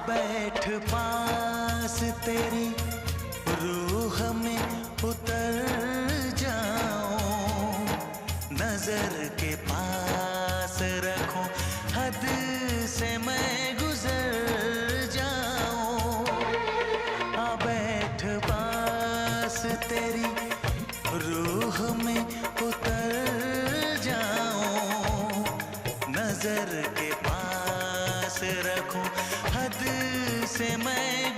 बैठ पास तेरी रूह में उतर जाऊं, नजर के पास रखूं, हद से मैं गुजर जाऊं। आ बैठ पास तेरी रूह में उतर जाऊं, नजर के पास रखूं, हद से मैं